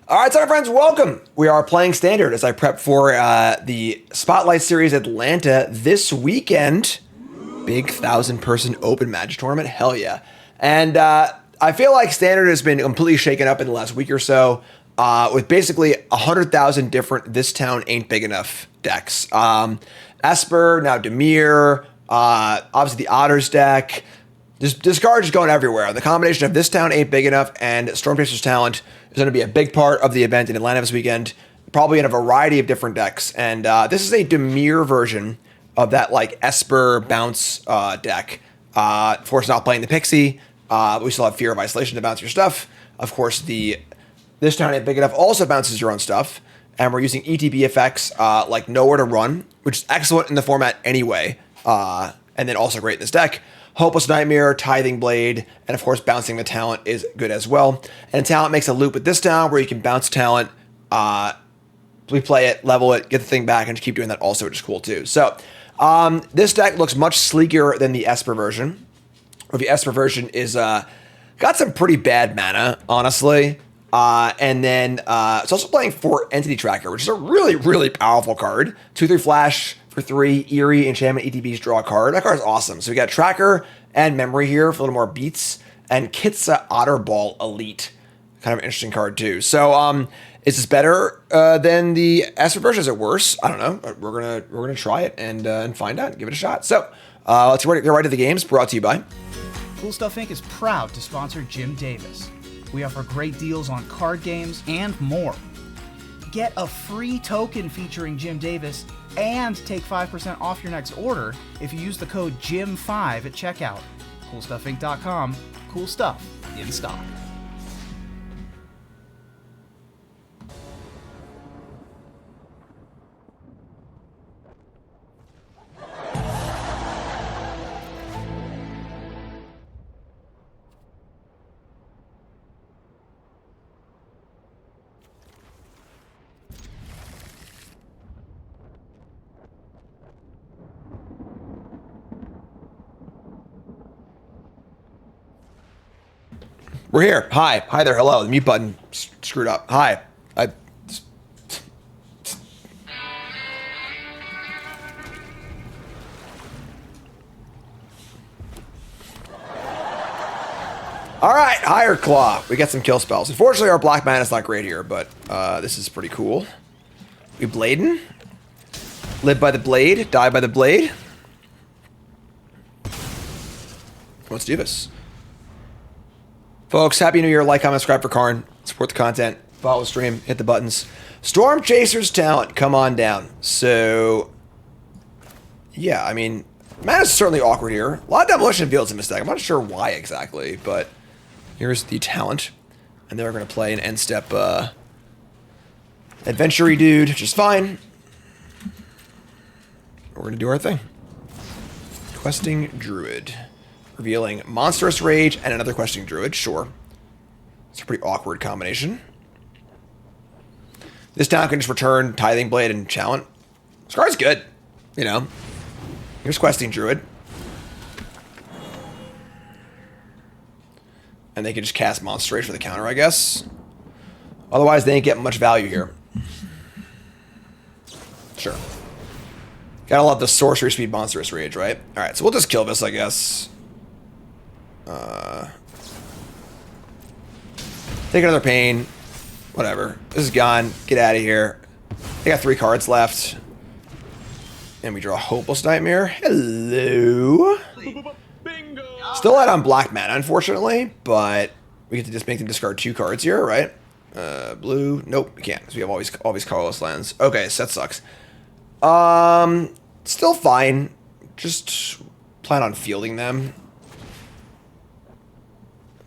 All right, sorry friends, welcome. We are playing Standard as I prep for the Spotlight Series Atlanta this weekend. Big 1,000-person open Magic tournament, hell yeah. And I feel like Standard has been completely shaken up in the last week or so with basically 100,000 different This Town Ain't Big Enough decks. Esper, now Dimir, obviously the Otters deck. This card is going everywhere. The combination of This Town Ain't Big Enough and Stormchaser's Talent is going to be a big part of the event in Atlanta this weekend, probably in a variety of different decks. And this is a Dimir version of that like Esper Bounce deck. Of course, not playing the Pixie. We still have Fear of Isolation to bounce your stuff. Of course, the This Town Ain't Big Enough also bounces your own stuff. And we're using ETB effects like Nowhere to Run, which is excellent in the format anyway. And then also great in this deck. Hopeless Nightmare, Tithing Blade, and of course Bouncing the Talent is good as well. And Talent makes a loop with this town where you can bounce Talent, replay it, level it, get the thing back, and just keep doing that also, which is cool too. So this deck looks much sleeker than the Esper version. Or the Esper version is got some pretty bad mana, honestly. And then it's also playing for Entity Tracker, which is a really, really powerful card. 2/3 flash for 3, Eerie, Enchantment, ETBs, draw a card. That card is awesome. So we got Tracker and Memory here for a little more beats. And Kitsa Otterball Elite. Kind of an interesting card too. So is this better than the Esper version? Is it worse? I don't know. We're gonna try it and find out. Give it a shot. So let's get right to the games. Brought to you by Cool Stuff Inc. is proud to sponsor Jim Davis. We offer great deals on card games and more. Get a free token featuring Jim Davis and take 5% off your next order if you use the code JIM5 at checkout. CoolStuffInc.com. Cool stuff in stock. We're here. Hi. Hi there. Hello. The mute button screwed up. Hi. All right. Higher Claw. We got some kill spells. Unfortunately, our black mana is not great here, but this is pretty cool. We Bladen. Live by the blade. Die by the blade. Let's do this. Folks, Happy New Year. Like, comment, subscribe for Karn. Support the content. Follow the stream. Hit the buttons. Stormchaser's Talent. Come on down. So, yeah, I mean, mana's certainly awkward here. A lot of Demolition Fields in this deck. I'm not sure why exactly, but here's the Talent. And they're going to play an end step adventure-y dude, which is fine. We're going to do our thing. Questing Druid. Revealing Monstrous Rage and another Questing Druid, sure. It's a pretty awkward combination. This town can just return Tithing Blade and Talent. This card's good, you know. Here's Questing Druid. And they can just cast Monstrous Rage for the counter, I guess. Otherwise, they ain't getting much value here. Sure. Gotta love the Sorcery Speed Monstrous Rage, right? Alright, so we'll just kill this, I guess. Take another pain. Whatever. This is gone. Get out of here. I got 3 cards left. And we draw Hopeless Nightmare. Hello. Bingo. Still out on black mana, unfortunately, but we get to just make them discard 2 cards here, right? Blue. Nope, we can't, because we have all these colorless lands. Okay, so that sucks. Still fine. Just plan on fielding them.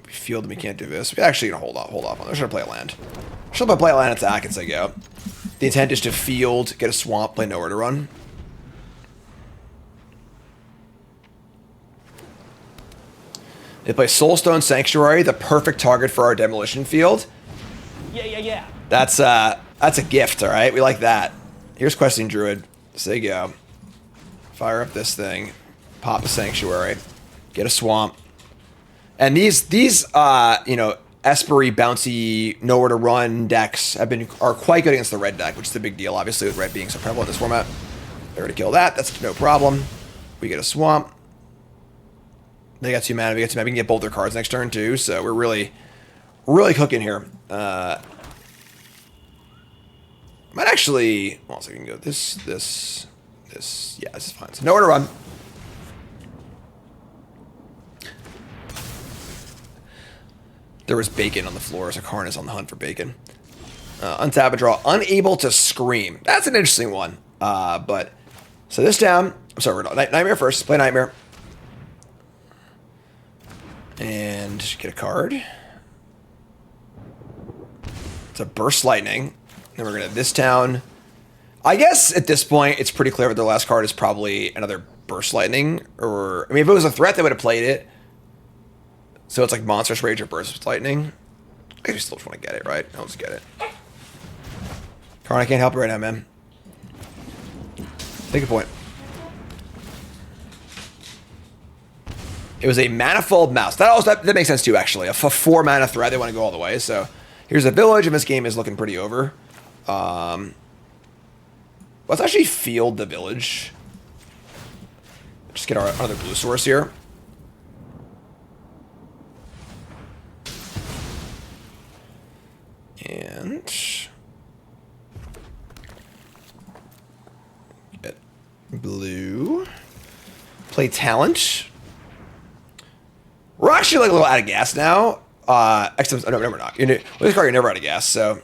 Field and we can't do this. We're actually gonna hold off on this. We're gonna play a land. Should play a land attack and say go. The intent is to field, get a swamp, play Nowhere to Run. They play Soulstone Sanctuary, the perfect target for our demolition field. Yeah. That's a gift, all right. We like that. Here's Questing Druid. Say go. Fire up this thing. Pop a Sanctuary. Get a swamp. And these you know, Espery, bouncy, nowhere to run decks are quite good against the red deck, which is the big deal, obviously, with red being so prevalent in this format. They're going to kill that. That's no problem. We get a swamp. They got 2 mana. We can get both their cards next turn, too. So we're really, really cooking here. Might actually... Well, so I can go this. Yeah, this is fine. So nowhere to run. There was bacon on the floor, so Karn is on the hunt for bacon. Untap and draw. Unable to scream. That's an interesting one. But... So this down. I'm sorry, we're not. Nightmare first. Play Nightmare. And get a card. It's a Burst Lightning. Then we're going to this town. I guess at this point, it's pretty clear that the last card is probably another Burst Lightning. Or, I mean, if it was a threat, they would have played it. So it's like Monstrous Rage or Burst Lightning. I guess we still just want to get it, right? I'll just get it. Karn, I can't help you right now, man. Take a point. It was a Manifold Mouse. That makes sense too, actually. A 4 mana threat. They want to go all the way. So here's a village, and this game is looking pretty over. Let's actually field the village. Just get our another blue source here. And get blue. Play Talent. We're actually like a little out of gas now. No, we're not. With this card, you're never out of gas. So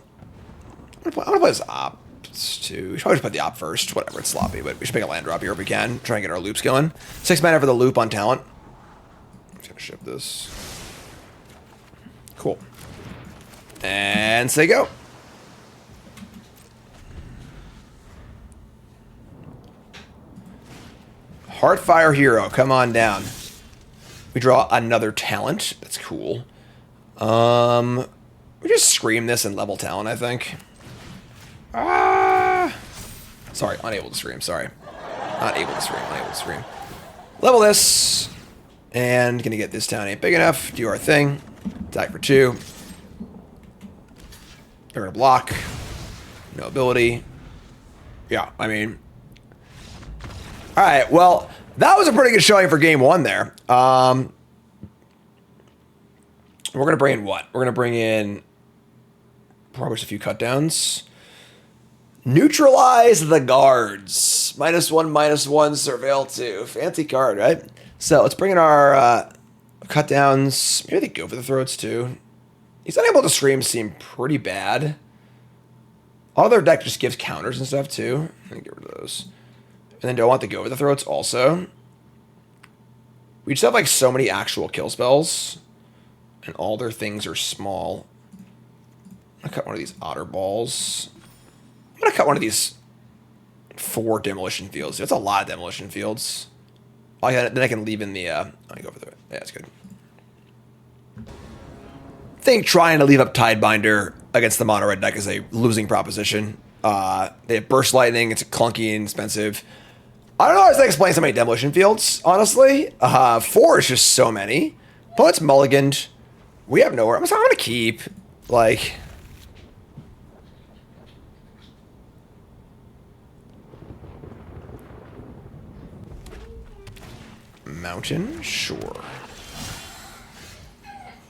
I'm gonna play this Ops too. We should probably just put the Op first. Whatever, it's sloppy, but we should make a land drop here if we can. Try and get our loops going. 6 mana for the loop on Talent. I'm just gonna ship this. Cool. And say go. Heartfire Hero, come on down. We draw another Talent. That's cool. We just scream this and level Talent, I think. Sorry, unable to scream, sorry. Not able to scream, unable to scream. Level this. And gonna get this town ain't big enough. Do our thing. Attack for 2. They're gonna block. No ability. Yeah, I mean. Alright, well, that was a pretty good showing for game 1 there. We're gonna bring in what? We're gonna bring in probably just a few cut downs. Neutralize the guards. -1/-1, surveil 2. Fancy card, right? So let's bring in our cut downs. Maybe they go for the throats too. He's unable to scream seem pretty bad. All their deck just gives counters and stuff too. I'm gonna get rid of those. And then do I want to go over the throats also? We just have like so many actual kill spells. And all their things are small. I'm gonna cut one of these otter balls. I'm gonna cut one of these 4 demolition fields. That's a lot of demolition fields. Oh yeah, then I can leave in the I go over the yeah, that's good. I think trying to leave up Tidebinder against the mono red deck is a losing proposition. They have Burst Lightning, it's clunky and expensive. I don't know how to explain so many demolition fields, honestly. 4 is just so many. But it's mulliganed. We have nowhere. I'm gonna keep like Mountain, sure.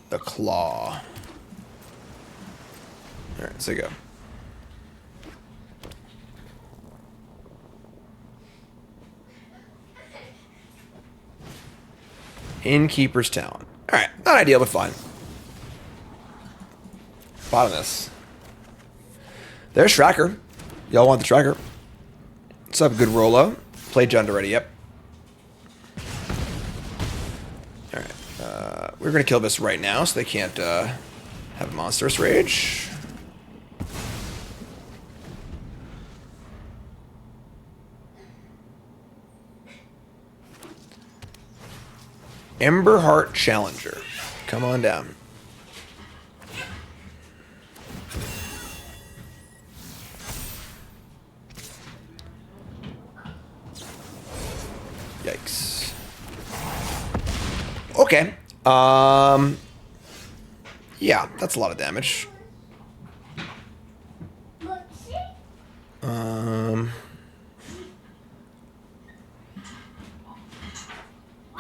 The Claw. Alright, so go. Innkeeper's Talent. Alright, not ideal, but fine. Bottom this. There's Tracker. Y'all want the Tracker. Let's have a good Rolo. Played Jund already, yep. We're going to kill this right now so they can't have Monstrous Rage. Emberheart Challenger. Come on down. Yikes. Okay. Yeah, that's a lot of damage.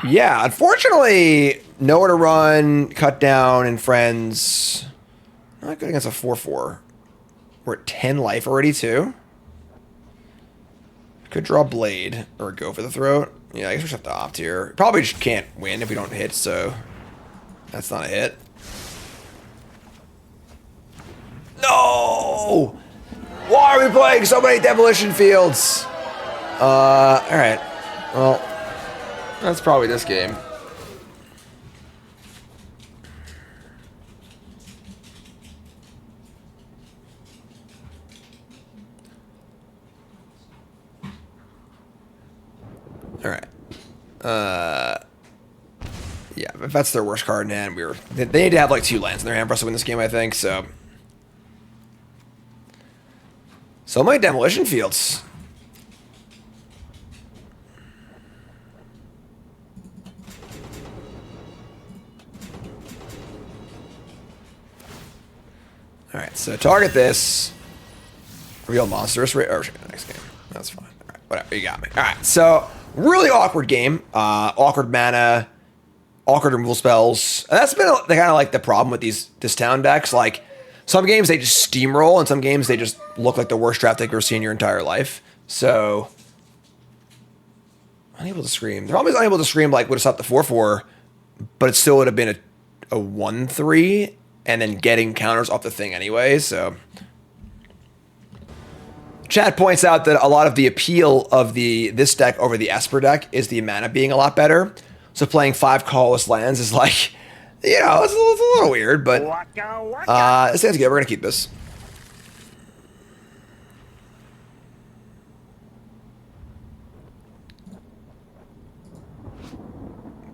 Yeah, unfortunately, nowhere to run, cut down, and friends. Not good against a 4/4. We're at 10 life already, too. Could draw Blade or go for the throat. Yeah, I guess we just have to opt here. Probably just can't win if we don't hit, so that's not a hit. No! Why are we playing so many demolition fields? Alright. Well, that's probably this game. Alright. Yeah, if that's their worst card in hand, they need to have like 2 lands in their hand for us to win this game, I think, so. So many demolition fields. Alright, so target this. Real monstrous. Or next game. That's fine. Alright, whatever. You got me. Alright, so really awkward game. Awkward mana. Awkward removal spells. And that's been kind of like the problem with this town decks. Like, some games they just steamroll, and some games they just look like the worst draft deck you've ever seen in your entire life. So, unable to scream. They're always unable to scream like would have stopped the 4/4, but it still would have been a 1/3, and then getting counters off the thing anyway. So, Chad points out that a lot of the appeal of this deck over the Esper deck is the mana being a lot better. So playing 5 colorless lands is like, you know, it's a little weird, but this sounds good. We're gonna keep this.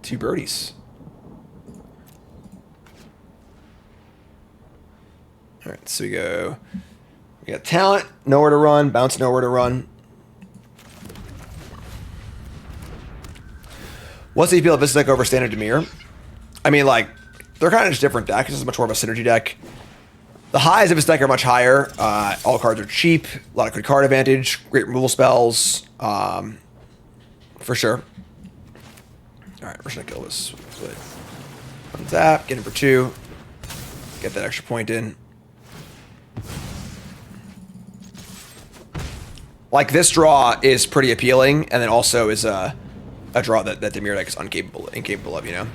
Two birdies. All right, so we got talent, nowhere to run, bounce, nowhere to run. What's the appeal of this deck over standard Dimir? I mean, like, they're kind of just different decks. This is much more of a synergy deck. The highs of this deck are much higher. All cards are cheap. A lot of good card advantage. Great removal spells. For sure. Alright, we're just going to kill this. Untap, get in for 2. Get that extra point in. Like, this draw is pretty appealing, and then also is a draw that Dimir deck is incapable of, you know?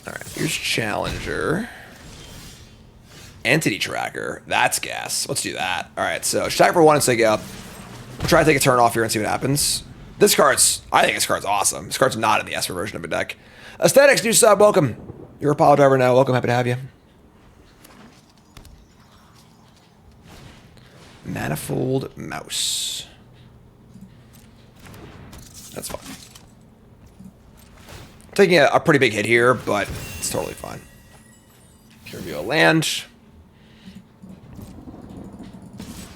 Alright, here's Challenger. Entity Tracker. That's gas. Let's do that. Alright, so attack for 1 and take up. We'll try to take a turn off here and see what happens. I think this card's awesome. This card's not in the Esper version of a deck. Aesthetics, new sub, welcome. You're a pile driver now. Welcome, happy to have you. Manifold Mouse. That's fine. Taking a pretty big hit here, but it's totally fine. Reveal a land.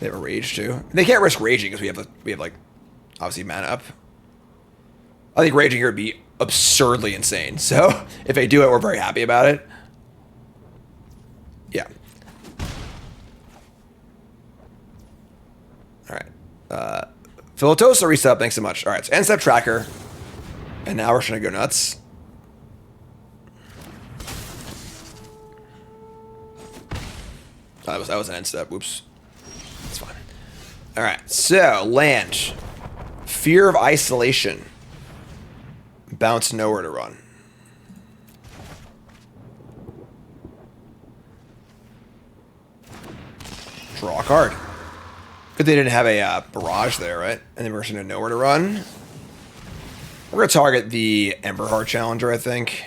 They have a rage too. They can't risk raging because we have like obviously mana up. I think raging here would be absurdly insane. So if they do it, we're very happy about it. Yeah. All right. Philatosa reset. Thanks so much. All right. So end step tracker, and now we're just gonna go nuts. That was an end step. Whoops. That's fine. All right. So land. Fear of Isolation. Bounce, nowhere to run. Draw a card. Good they didn't have a barrage there, right? And then we're going to nowhere to run. We're going to target the Emberheart Challenger, I think.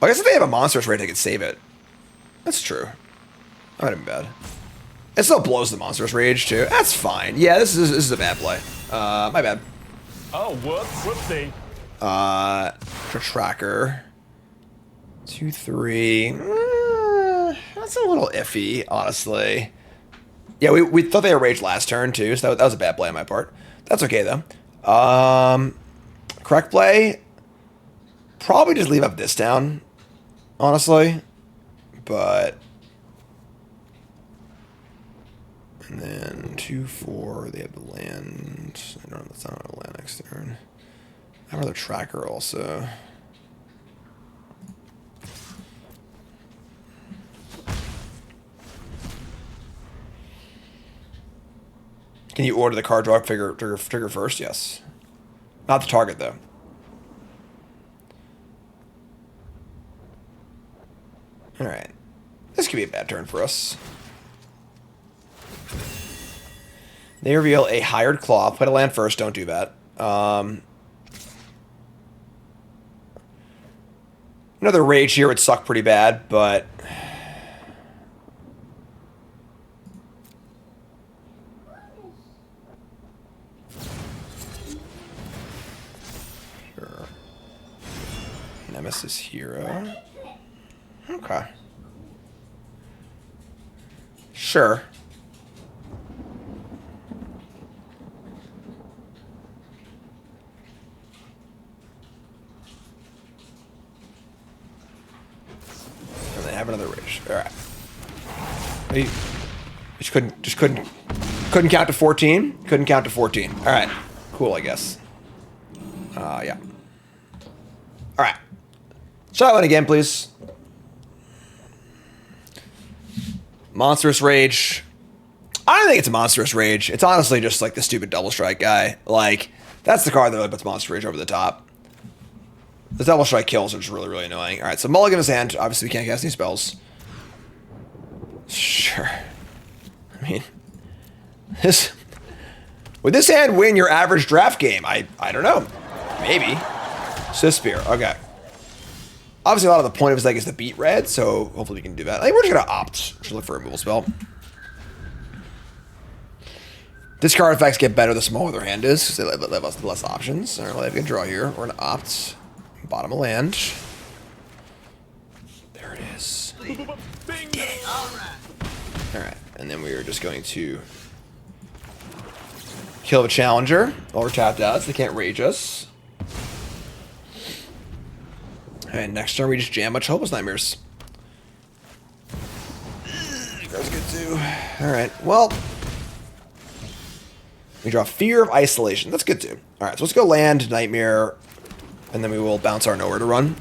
I guess if they have a monstrous rate, they could save it. That's true. That might have been bad. It still blows the monstrous rage, too. That's fine. Yeah, this is a bad play. My bad. Oh, whoopsie. Tracker. 2, 3. That's a little iffy, honestly. Yeah, we thought they had rage last turn too, so that was a bad play on my part. That's okay though. Correct play. Probably just leave up this down, honestly. But and then 2/4. They have the land. I don't know. That's not a land next turn. I have another tracker also. Can you order the card draw trigger first? Yes. Not the target though. All right. This could be a bad turn for us. They reveal a hired claw. Play the land first. Don't do that. Another rage here would suck pretty bad, but sure. Nemesis hero. Okay. Sure. And they have another rage. All right. You just couldn't count to 14. Couldn't count to 14. All right. Cool, I guess. Yeah. All right. Try that one again, please. Monstrous Rage. I don't think it's a Monstrous Rage. It's honestly just like the stupid Double Strike guy. Like, that's the card that really puts Monstrous Rage over the top. The Double Strike kills are just really, really annoying. Alright, so mulligan his hand. Obviously, we can't cast any spells. Sure. I mean, would this hand win your average draft game? I don't know. Maybe. Spear. Okay. Obviously, a lot of the point of his deck is to beat red, so hopefully we can do that. I think we're just going to opt to look for a removal spell. Discard effects get better the smaller their hand is, because they have less options. All right, well, they have a good draw here. We're going to opt. Bottom of land. There it is. All right, and then we are just going to kill the challenger while we're tapped out, so they can't rage us. And next turn we just jam a bunch of Hopeless Nightmares. That's good too. Alright, well. We draw Fear of Isolation. That's good too. Alright, so let's go land, Nightmare, and then we will bounce our Nowhere to Run.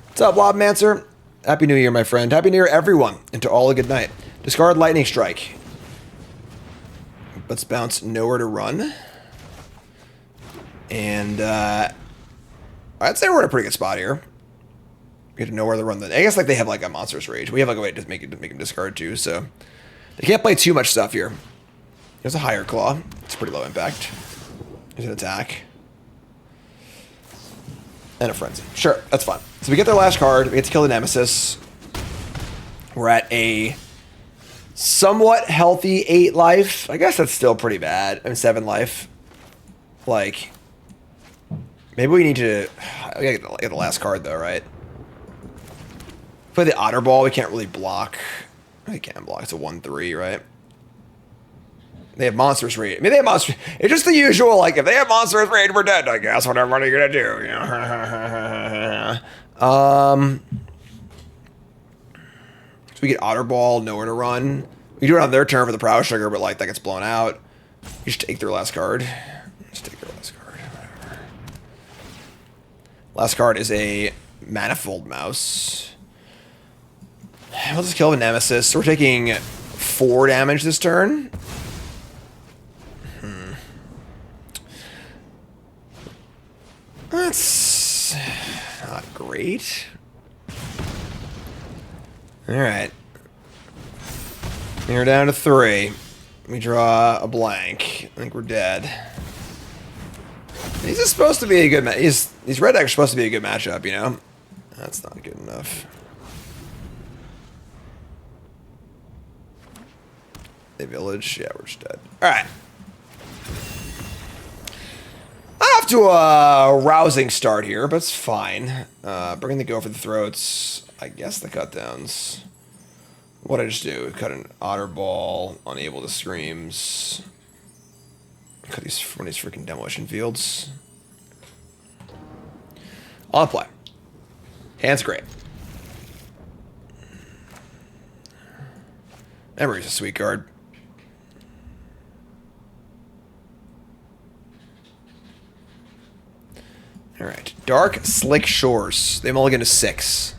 What's up, Lobmancer? Happy New Year, my friend. Happy New Year, everyone. And to all a good night. Discard Lightning Strike. Let's bounce Nowhere to Run. And, I'd say we're in a pretty good spot here. We have to know where to run the. I guess like they have like a Monstrous Rage. We have like a way to make him discard too, so they can't play too much stuff here. There's a higher claw. It's pretty low impact. There's an attack. And a frenzy. Sure, that's fine. So we get their last card. We get to kill the Nemesis. We're at a somewhat healthy 8 life. I guess that's still pretty bad. I mean 7 life. Like maybe we need to. We gotta get the last card though, right? Play the Otter Ball, we can't really block. We can block, it's a 1/3, right? They have Monstrous Rage. I mean, they have Monstrous. It's just the usual, like, if they have Monstrous Rage, we're dead, I guess. What are you gonna do? You know? So we get Otter Ball, Nowhere to Run. We do it on their turn for the Prowess Trigger, but, like, that gets blown out. You just take their last card. Just take their last card, whatever. Last card is a Manifold Mouse. We'll just kill the Nemesis. So we're taking 4 damage this turn. That's not great. Alright. We're down to 3. We draw a blank. I think we're dead. These are supposed to be a good match. These red decks are supposed to be a good matchup, you know? That's not good enough. The village, yeah, we're just dead. Alright. Off to a rousing start here, but it's fine. Bringing the Go for the Throats. I guess the Cut Downs What did I just do? Cut an otter ball, unable to screams. Cut one of these freaking demolition fields. I'll play. Hand's great. Memory's a sweet card. Alright. Dark Slick Shores. They mulligan to 6.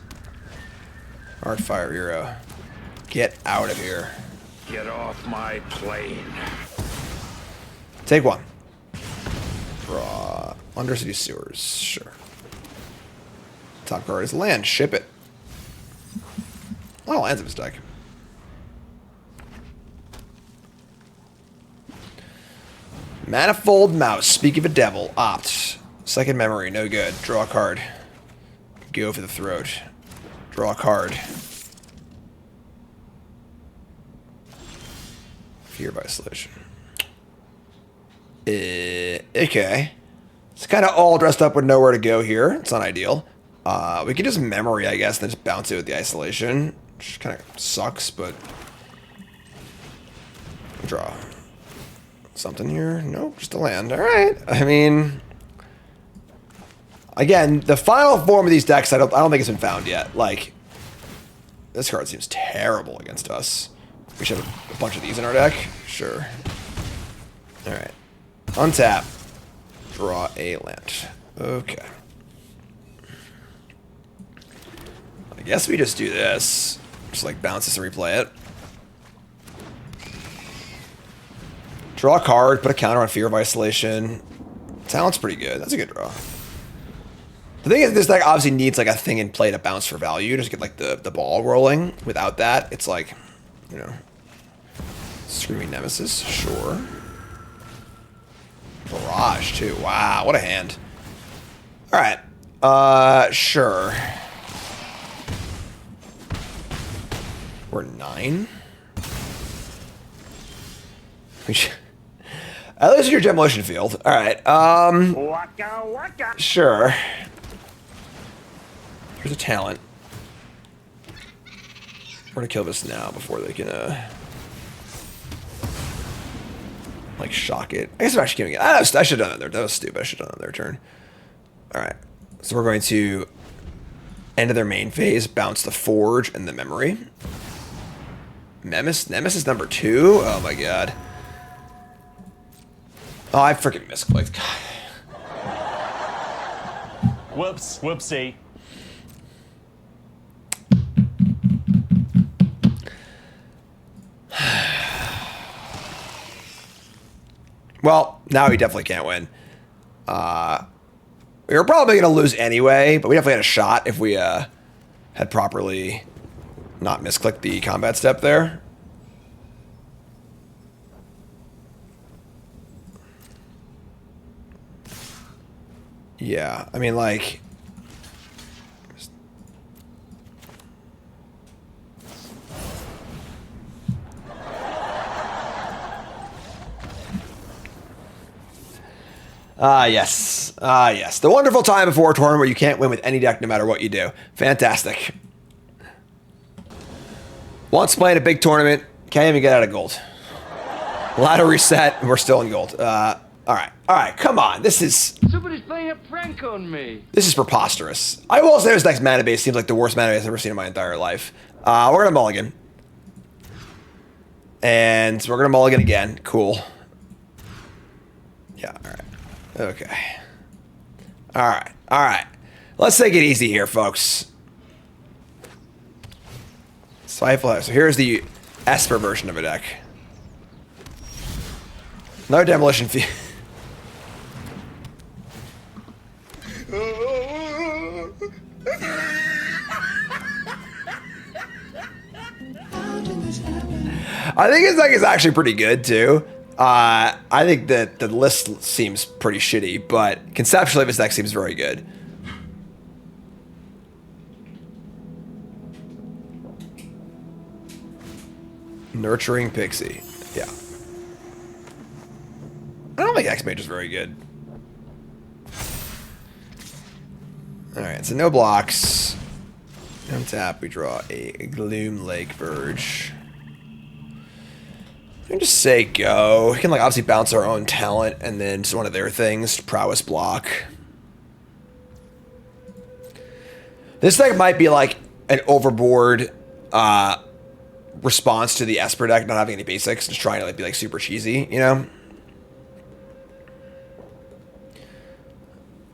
Heartfire Hero. Get out of here. Get off my plane. Take 1. Draw. Undercity Sewers. Sure. Top card is land. Ship it. A lot of lands in this deck. Manifold Mouse. Speak of a devil. Opt. Second memory. No good. Draw a card. Go for the throat. Draw a card. Fear by Isolation. Okay. It's kind of all dressed up with nowhere to go here. It's not ideal. We could just memory, I guess, and then just bounce it with the Isolation. Which kind of sucks, but... Draw. Something here? Nope, just a land. Alright. I mean... Again, the final form of these decks, I don't think it's been found yet. Like, this card seems terrible against us. We should have a bunch of these in our deck. Sure. Alright. Untap. Draw a land. Okay. I guess we just do this. Just like bounce this and replay it. Draw a card, put a counter on Fear of Isolation. Talent's pretty good. That's a good draw. The thing is, this deck obviously needs like a thing in play to bounce for value, just get like the ball rolling. Without that, it's like, you know, Screaming Nemesis, sure. Barrage too. Wow, what a hand. All right, sure. We're 9. At least your demolition field. All right. Waka waka. Sure. Here's a talent. We're gonna kill this now before they can like shock it. I guess I'm actually giving it. I should have done it. That was stupid. I should have done it on their turn. All right. So we're going to end of their main phase, bounce the Forge and the Memory. Nemesis number 2. Oh my god. Oh, I freaking misclicked. God. Whoops. Whoopsie. Well, now we definitely can't win. We were probably going to lose anyway, but we definitely had a shot if we had properly not misclicked the combat step there. Yeah, I mean, like... yes. Yes. The wonderful time before a tournament where you can't win with any deck no matter what you do. Fantastic. Once playing a big tournament, can't even get out of gold. Ladder reset, we're still in gold. Alright, come on. This is... Somebody's playing a prank on me. This is preposterous. I will say this next mana base seems like the worst mana base I've ever seen in my entire life. We're gonna mulligan. And we're gonna mulligan again. Cool. Yeah, alright. Okay. Alright. Let's take it easy here, folks. So here's the Esper version of a deck. No demolition fee. I think his deck is actually pretty good too. I think that the list seems pretty shitty, but conceptually this deck seems very good. Nurturing Pixie. Yeah. I don't think X-Mage is very good. Alright, so no blocks. Untap, we draw a Gloom Lake Verge. We can just say go. We can like obviously bounce our own talent and then just one of their things, Prowess block. This deck might be like an overboard response to the Esper deck not having any basics, just trying to like be like super cheesy, you know?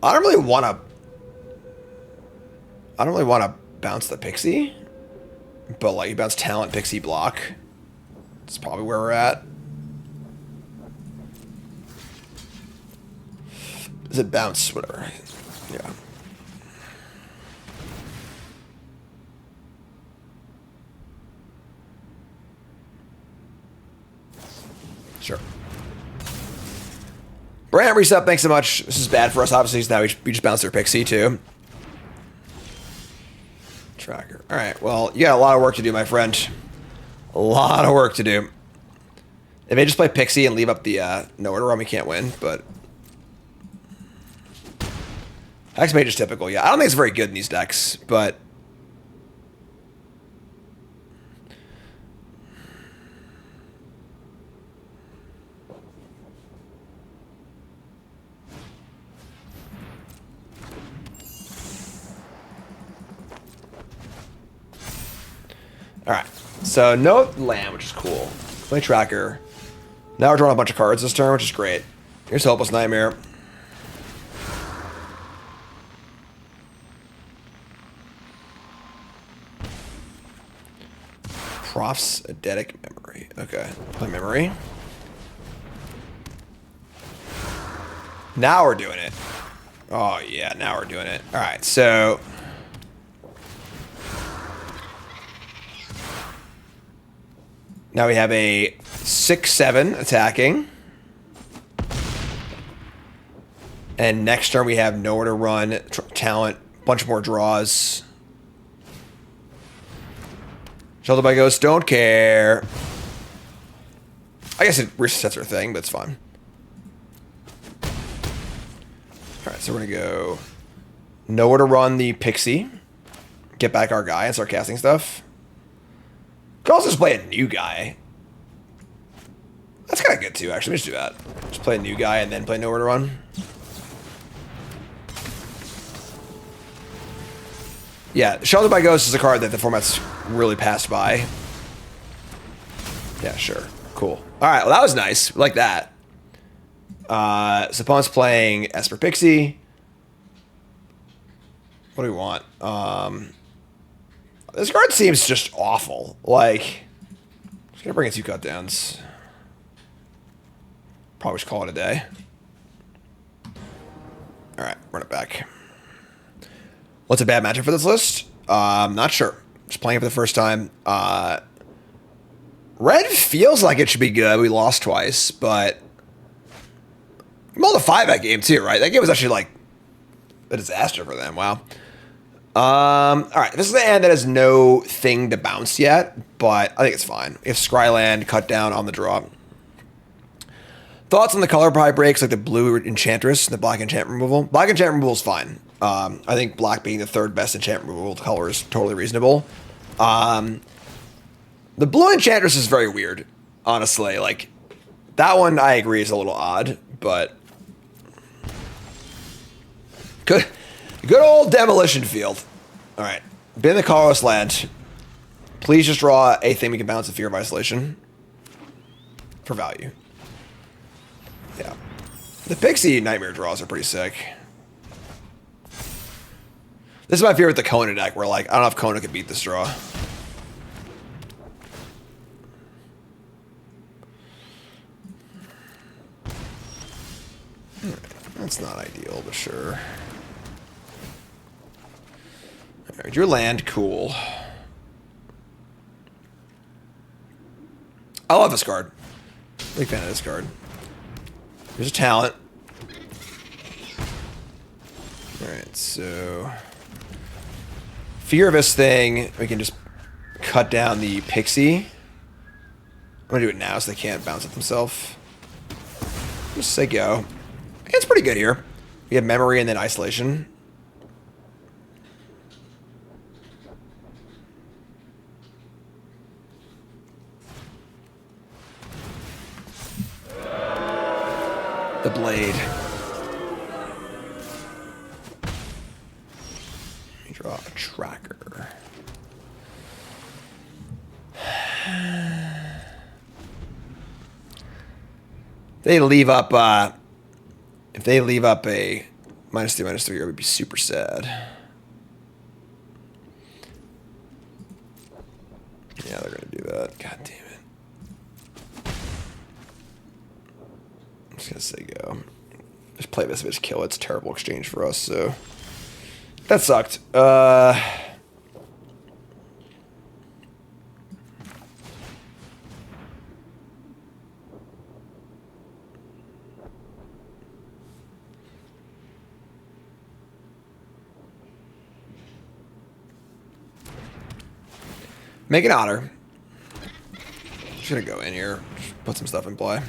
I don't really want to bounce the Pixie, but like you bounce talent, Pixie block. That's probably where we're at. Does it bounce? Whatever. Yeah. Sure. Brand reset, thanks so much. This is bad for us, obviously, so now we just bounce their Pixie, too. Tracker. Alright, well, you got a lot of work to do, my friend. A lot of work to do. If they just play Pixie and leave up the nowhere to run, we can't win, but... Hexmage is typical, yeah. I don't think it's very good in these decks, but... Alright, so no land, which is cool. Play Tracker. Now we're drawing a bunch of cards this turn, which is great. Here's Hopeless Nightmare. Prophetic Memory. Okay, play Memory. Now we're doing it. Oh yeah, now we're doing it. Alright, so... Now we have a 6/7 attacking. And next turn we have nowhere to run, talent, bunch more draws. Shelter by Ghost, don't care. I guess it resets our thing, but it's fine. Alright, so we're gonna go nowhere to run the Pixie. Get back our guy and start casting stuff. Could also just play a new guy. That's kind of good too, actually. Let me just do that. Just play a new guy and then play nowhere to run. Yeah, Shelter by Ghost is a card that the format's really passed by. Yeah, sure. Cool. Alright, well that was nice. We like that. So opponent's playing Esper Pixie. What do we want? This card seems just awful. Like, just gonna bring in 2 cut downs. Probably should call it a day. Alright, run it back. What's a bad matchup for this list? Not sure. Just playing it for the first time. Red feels like it should be good. We lost twice, but... We rolled a 5 that game too, right? That game was actually like a disaster for them. Wow. Alright, this is the hand that has no thing to bounce yet, but I think it's fine. If Scryland, cut down on the draw. Thoughts on the color pie breaks, like the blue Enchantress and the black enchant removal? Black enchant removal is fine. I think black being the 3rd best enchant removal color is totally reasonable. The blue Enchantress is very weird, honestly. Like, that one I agree is a little odd, but... Good old Demolition Field. Alright. Been in the colorless land. Please just draw a thing we can bounce in Fear of Isolation. For value. Yeah. The Pixie Nightmare draws are pretty sick. This is my fear with the Kona deck, where like, I don't know if Kona could beat this draw. That's not ideal, but sure. Alright, your land, cool. I love this card. Big fan of this card. Here's a talent. Alright, so... Fear of this thing, we can just cut down the Pixie. I'm gonna do it now so they can't bounce it themselves. Just say go. It's pretty good here. We have Memory and then Isolation. the blade. Let me draw a tracker. They leave up, if they leave up a -2/-3, it would be super sad. Yeah, they're gonna do that. God damn it. I'm just gonna say go. Just play this, bitch, kill it. It's a terrible exchange for us, so. That sucked. Make an otter. Just gonna go in here, just put some stuff in play.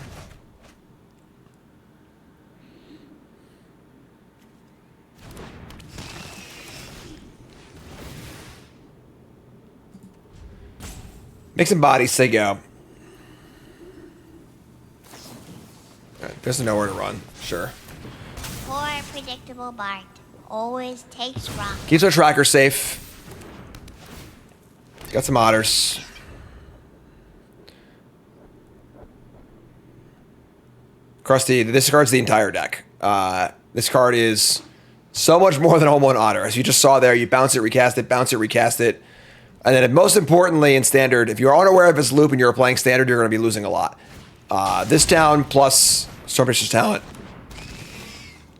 Make some bodies, say go. Alright, there's nowhere to run. Sure. Poor predictable Bart. Always takes wrong. Keeps our tracker safe. Got some otters. Krusty, this card's the entire deck. This card is so much more than home one otter. As you just saw there, you bounce it, recast it, bounce it, recast it. And then most importantly in Standard, if you're unaware of his loop and you're playing Standard, you're going to be losing a lot. This town plus Stormfish's Talent.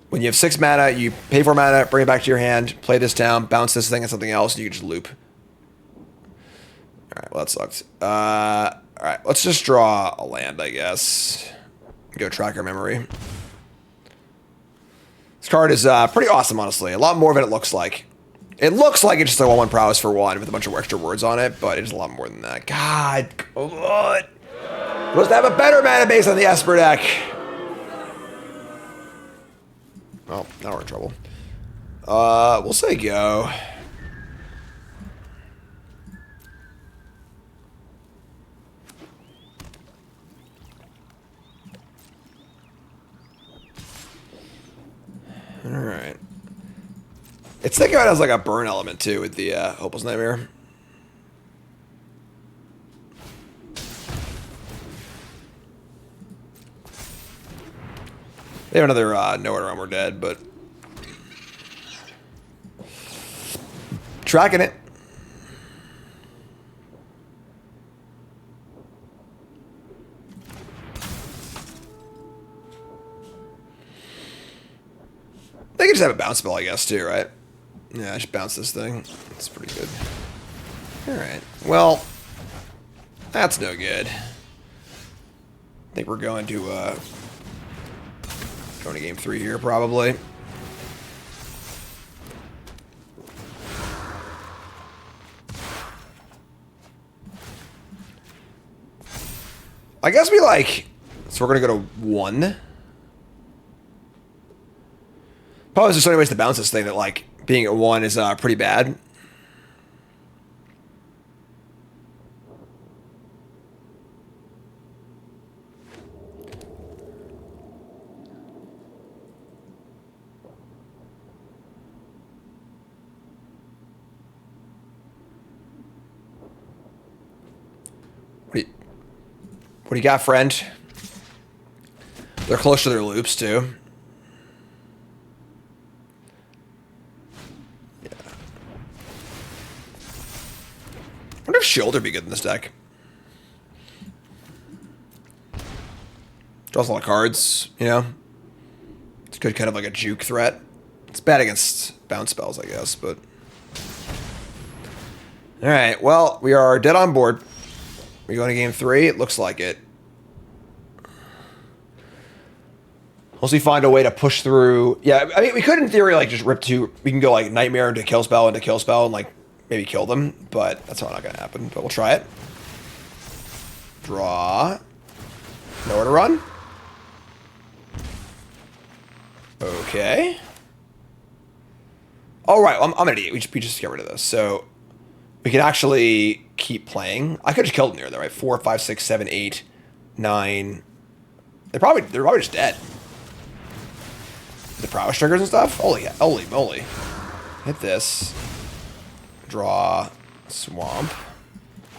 When you have 6 mana, you pay 4 mana, bring it back to your hand, play this down, bounce this thing and something else, and you can just loop. Alright, well that sucks. Alright, let's just draw a land, I guess. Go tracker memory. This card is pretty awesome, honestly. A lot more than it looks like. It looks like it's just a 1/1 prowess for 1 with a bunch of extra words on it, but it is a lot more than that. God, come on. Supposed to have a better mana base on the Esper deck. Well, now we're in trouble. We'll say go. Alright. It's thinking about it as like a burn element too with the Hopeless Nightmare. They have another Nowhere to Run, We're Dead, but tracking it. They can just have a bounce spell, I guess, too, right? Yeah, I should bounce this thing. That's pretty good. Alright. Well, that's no good. I think we're going to game 3 here, probably. I guess we like... So we're going to go to 1. Probably there's so many ways to bounce this thing that, like, being at 1 is pretty bad. What do you got, friend? They're close to their loops, too. Yeah. I wonder if Shield would be good in this deck. Draws a lot of cards, you know? It's good, kind of like a juke threat. It's bad against bounce spells, I guess, but... Alright, well, we are dead on board. We're going to game 3. It looks like it. Unless we find a way to push through... Yeah, I mean, we could, in theory, like, just rip 2... We can go, like, Nightmare into Kill Spell, and, like, maybe kill them. But that's not going to happen. But we'll try it. Draw. Nowhere to run. Okay. All right, I'm an idiot. We just get rid of this. So... We can actually keep playing. I could just kill them near there, right? 4, 5, 6, 7, 8, 9. They're probably just dead. prowess triggers and stuff. Holy moly. Hit this. Draw. Swamp.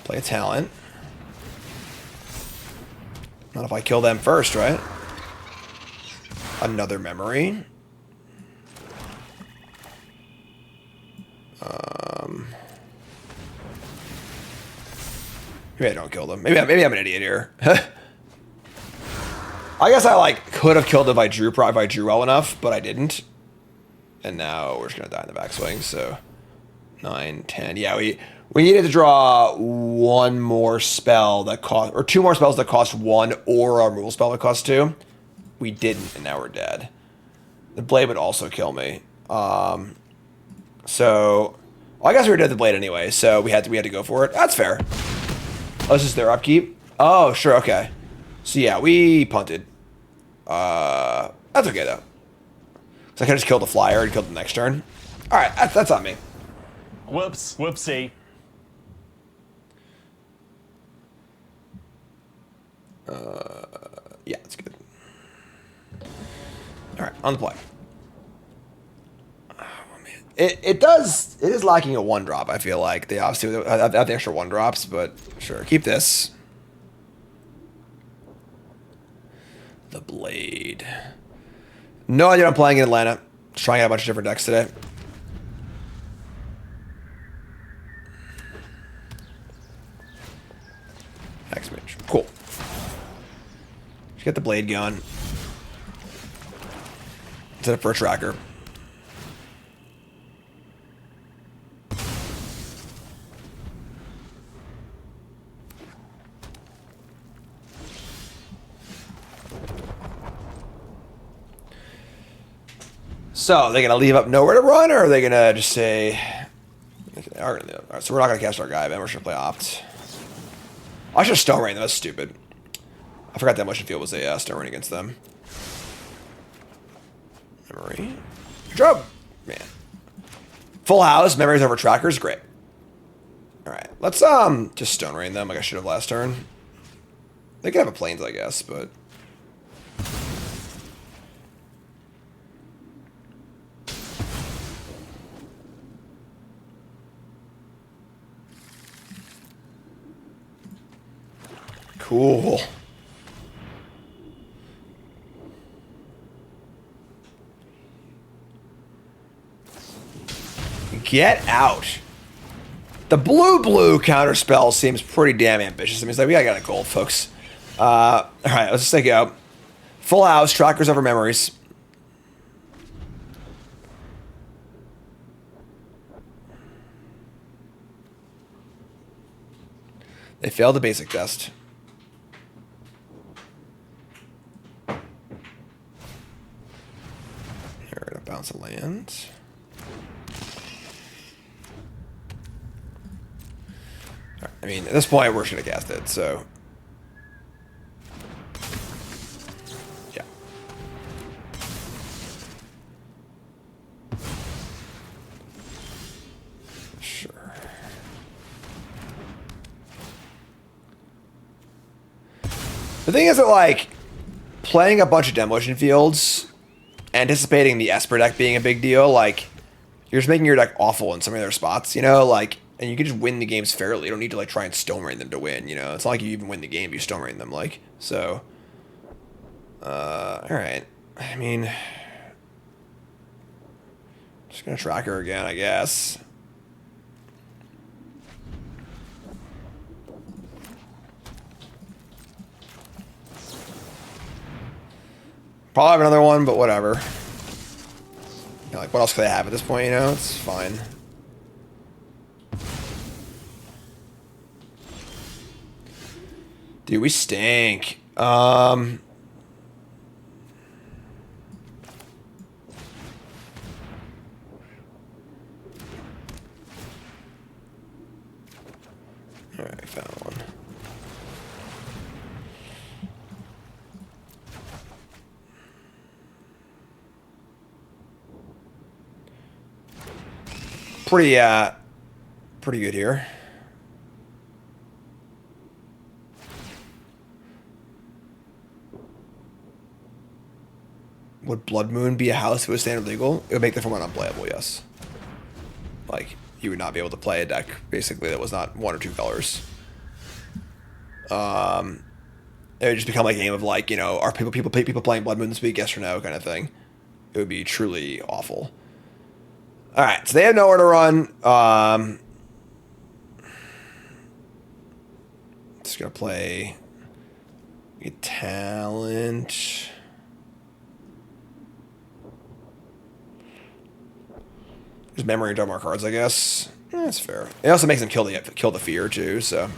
Play a talent. Not if I kill them first, right? Another memory. Maybe I don't kill them. Maybe I'm an idiot here. I guess I like could have killed it if I drew well enough, but I didn't. And now we're just gonna die in the backswing. So 9, 10. Yeah, we needed to draw one more spell that cost, or two more spells that cost 1, or a removal spell that cost 2. We didn't, and now we're dead. The blade would also kill me. So well, I guess we were dead the blade anyway. So we had to go for it. That's fair. Oh, this is their upkeep? Oh, sure, okay. So yeah, we punted. That's okay though. So I could just kill the flyer and kill the next turn. Alright, that's on me. Whoops. Whoopsie. Yeah, it's good. Alright, on the play. Oh man. It is lacking a 1-drop, I feel like. They obviously have the extra 1-drops, but sure, keep this. The blade. No idea what I'm playing in Atlanta. Just trying out a bunch of different decks today. X-Mage. Cool. Just get the blade going. Set it for a tracker. So, are they going to leave up nowhere to run, or are they going to just say... All right, so we're not going to cast our guy, man. We're just going to play Opt. I should have Stone Rain. That was stupid. I forgot that Motion Field was a Stone Rain against them. Memory. Good job, man. Full house. Memories over trackers. Great. All right, let's just Stone Rain them like I should have last turn. They could have a Plains, I guess, but... Cool. Get out. The blue counterspell seems pretty damn ambitious. I mean, it's like, we gotta get a gold, folks. All right, let's just take it out. Full house, trackers over memories. They failed the basic test. Here, to bounce a land. Right, I mean, at this point, we're just gonna cast it, so. Yeah. Sure. The thing is that, like, playing a bunch of demolition fields, anticipating the Esper deck being a big deal, like, you're just making your deck awful in some of their spots, you know? Like, and you can just win the games fairly. You don't need to, like, try and Stone Rain them to win, you know? It's not like you even win the game if you Stone Rain them, like, so. Alright. I mean, just gonna track her again, I guess. Probably have another one, but whatever. You know, like, what else could they have at this point, you know? It's fine. Dude, we stink. Alright, found one. Pretty good here. Would Blood Moon be a house if it was standard legal? It would make the format unplayable, yes. Like, you would not be able to play a deck, basically, that was not 1 or 2 colors. It would just become like a game of like, you know, are people playing Blood Moon this week, yes or no, kind of thing. It would be truly awful. All right, so they have nowhere to run. Just gonna play a talent. Just memory and draw more cards, I guess. That's fair. It also makes them kill the fear too. So.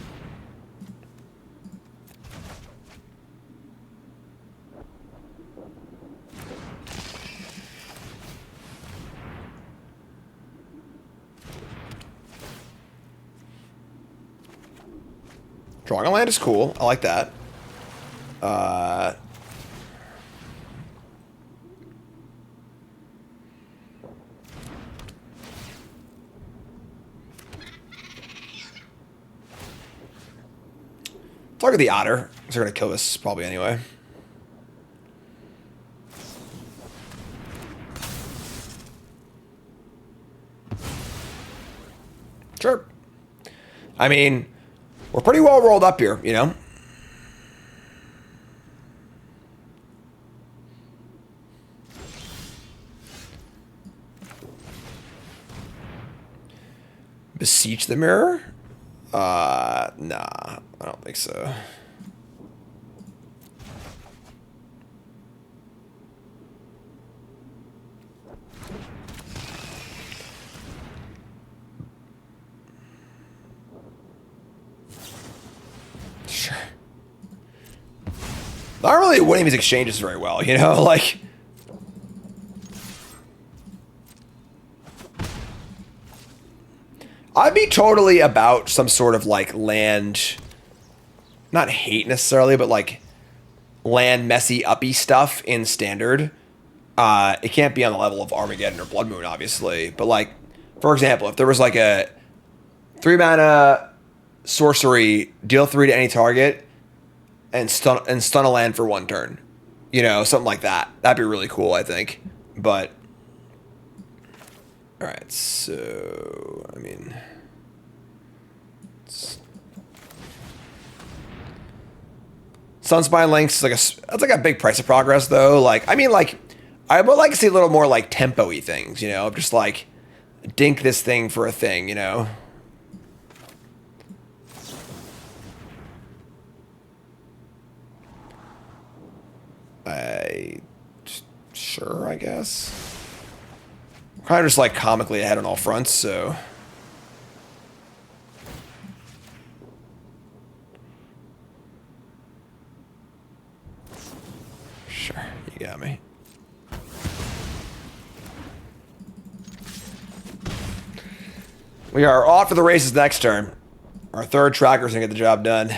Drawing a land is cool. I like that. Target the otter. They're going to kill this probably anyway. Sure. I mean, we're pretty well rolled up here, you know? Beseech the mirror? Nah, I don't think so. Sure. Not really winning these exchanges very well, you know? Like... I'd be totally about some sort of, like, land... Not hate, necessarily, but, like, land messy uppy stuff in Standard. It can't be on the level of Armageddon or Blood Moon, obviously. But, like, for example, if there was, like, a 3-mana sorcery, deal 3 to any target, and stun a land for 1 turn. You know, something like that. That'd be really cool, I think. But... Alright, so... I mean... Sunspine Links is that's like a big price of progress, though. Like, I mean, like, I would like to see a little more, like, tempo-y things, you know? Just, like, dink this thing for a thing, you know? Sure, I guess. Kind of just, like, comically ahead on all fronts, so... Sure, you got me. We are off to the races next turn. Our third tracker's gonna get the job done.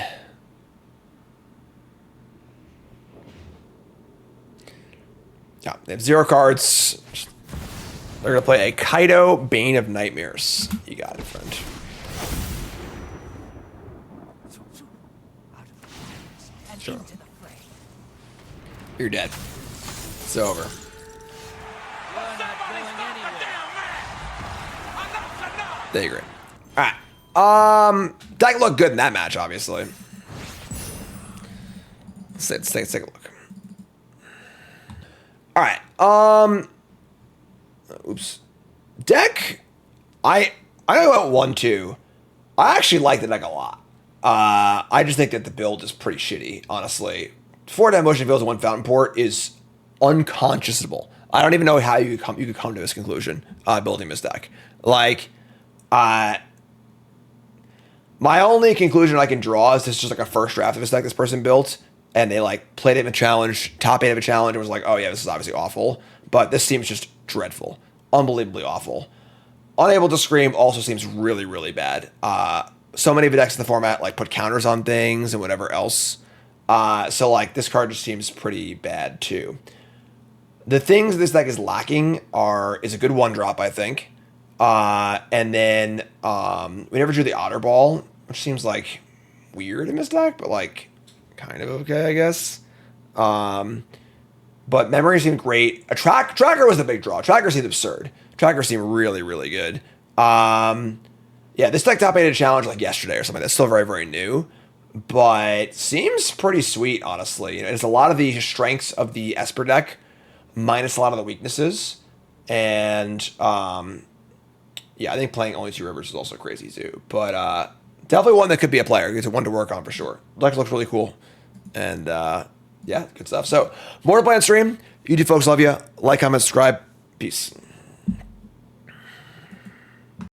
Yeah, they have 0 cards. They're gonna play a Kaido Bane of Nightmares. You got it, friend. Sure. You're dead. It's over. There you go. Alright. Deck looked good in that match, obviously. Let's take a look. Alright. Oops. Deck. I went 1-2. I actually like the deck a lot. I just think that the build is pretty shitty, honestly. 4 Motion Fields and 1 Fountain Port is unconscionable. I don't even know how you could come to this conclusion building this deck. Like, my only conclusion I can draw is this is just like a first draft of this deck this person built, and they like played it in a challenge, top 8 of a challenge, and was like, oh yeah, this is obviously awful. But this seems just dreadful, unbelievably awful. Unable to Scream also seems really, really bad. So many of the decks in the format like put counters on things and whatever else. So like this card just seems pretty bad too. The things this deck is lacking is a good 1-drop, I think. And then we never drew the Otter Ball, which seems like weird in this deck, but like kind of okay, I guess. But memory seemed great. Tracker was the big draw. Tracker seemed absurd. Tracker seemed really, really good. Yeah, this deck top 8 a challenge like yesterday or something. That's still very, very new. But seems pretty sweet, honestly. It's a lot of the strengths of the Esper deck, minus a lot of the weaknesses. And yeah, I think playing only 2 rivers is also crazy too. But definitely one that could be a player. It's a one to work on for sure. The deck looks really cool. And yeah, good stuff. So more to play on stream. You do folks, love you. Like, comment, subscribe. Peace.